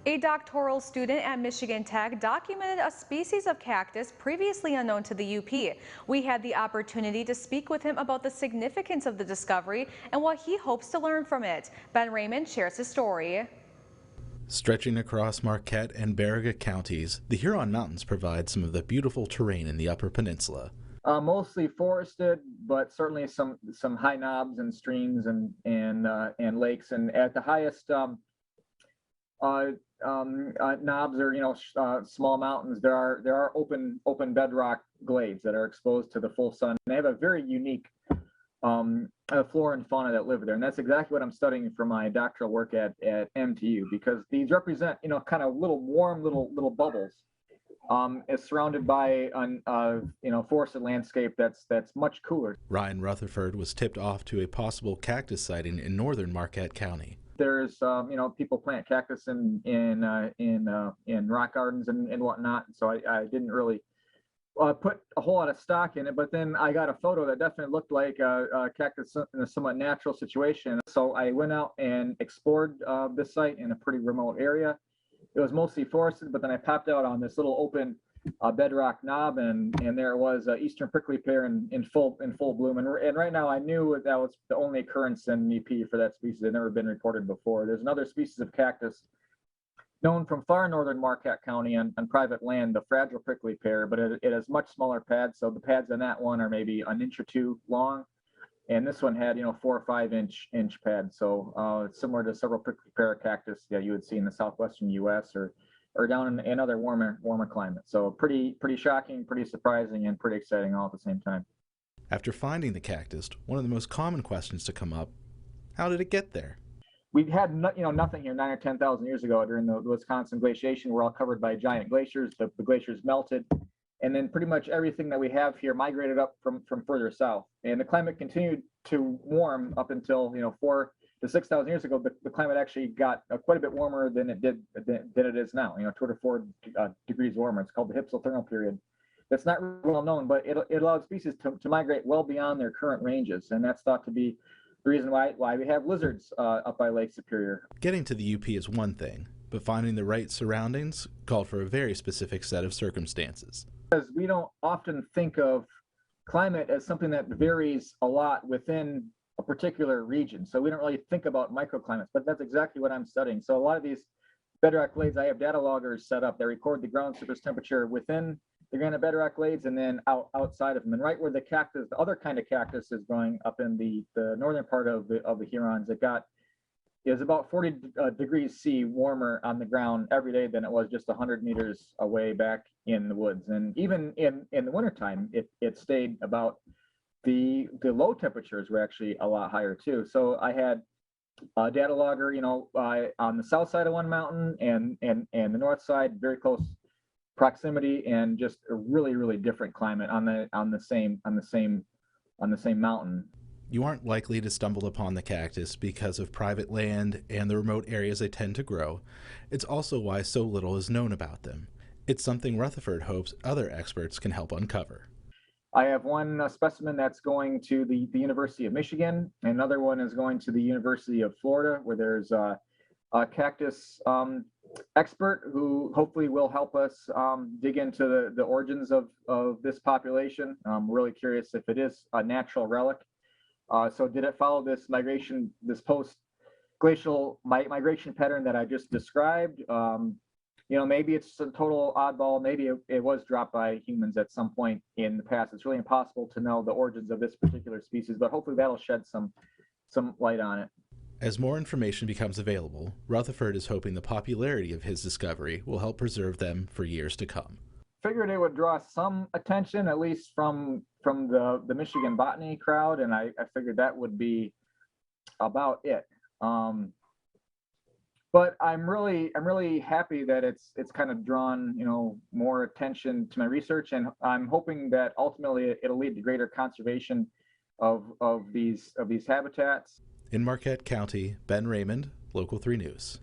A doctoral student at Michigan Tech documented a species of cactus previously unknown to the UP. We had the opportunity to speak with him about the significance of the discovery and what he hopes to learn from it. Ben Raymond shares his story. Stretching across Marquette and Baraga counties, the Huron Mountains provide some of the beautiful terrain in the Upper Peninsula. Mostly forested, but certainly some high knobs and streams and lakes. And at the highest knobs or small mountains, there are open bedrock glades that are exposed to the full sun. They have a very unique flora and fauna that live there, and that's exactly what I'm studying for my doctoral work at MTU, because these represent kind of little warm little bubbles. Is surrounded by forested landscape that's much cooler. Ryan Rutherford was tipped off to a possible cactus sighting in northern Marquette County. There's people plant cactus in rock gardens and whatnot, so I didn't really put a whole lot of stock in it. But then I got a photo that definitely looked like a cactus in a somewhat natural situation. So I went out and explored this site in a pretty remote area. It was mostly forested, but then I popped out on this little open bedrock knob, and there it was, eastern prickly pear in full bloom. And right now I knew that was the only occurrence in UP for that species. It had never been reported before. There's another species of cactus known from far northern Marquette County on private land, the fragile prickly pear, but it has much smaller pads. So the pads on that one are maybe an inch or two long. And this one had 4 or 5 inch pads, so it's similar to several prickly pear cactus that you would see in the southwestern U.S. or down in other warmer climates. So pretty shocking, pretty surprising, and pretty exciting all at the same time. After finding the cactus, one of the most common questions to come up: how did it get there? We had nothing here 9 or 10,000 years ago during the Wisconsin glaciation. We're all covered by giant glaciers. The glaciers melted. And then pretty much everything that we have here migrated up from further south. And the climate continued to warm up until 4 to 6,000 years ago. The climate actually got quite a bit warmer than it is now. 2 to 4 degrees warmer. It's called the hypsothermal period. That's not really well known, but it allowed species to migrate well beyond their current ranges, and that's thought to be the reason why we have lizards up by Lake Superior. Getting to the UP is one thing, but finding the right surroundings called for a very specific set of circumstances. Because we don't often think of climate as something that varies a lot within a particular region. So we don't really think about microclimates, but that's exactly what I'm studying. So a lot of these bedrock glades, I have data loggers set up that record the ground surface temperature within the granite bedrock glades and then outside of them. And right where the other kind of cactus is growing up in the northern part of the Hurons, it was about 40 degrees C warmer on the ground every day than it was just 100 meters away back in the woods. And even in the wintertime, it stayed about the low temperatures were actually a lot higher too. So I had a data logger, on the south side of one mountain and the north side, very close proximity, and just a really different climate on the same mountain. You aren't likely to stumble upon the cactus because of private land and the remote areas they tend to grow. It's also why so little is known about them. It's something Rutherford hopes other experts can help uncover. I have one specimen that's going to the University of Michigan. Another one is going to the University of Florida, where there's a cactus expert who hopefully will help us dig into the origins of this population. I'm really curious if it is a natural relic. So did it follow this post-glacial migration pattern that I just described? Maybe it's a total oddball. Maybe it was dropped by humans at some point in the past. It's really impossible to know the origins of this particular species, but hopefully that'll shed some light on it. As more information becomes available, Rutherford is hoping the popularity of his discovery will help preserve them for years to come. Figured it would draw some attention, at least from the Michigan botany crowd, and I figured that would be about it. But I'm really happy that it's kind of drawn more attention to my research, and I'm hoping that ultimately it'll lead to greater conservation of these habitats. In Marquette County, Ben Raymond, Local 3 News.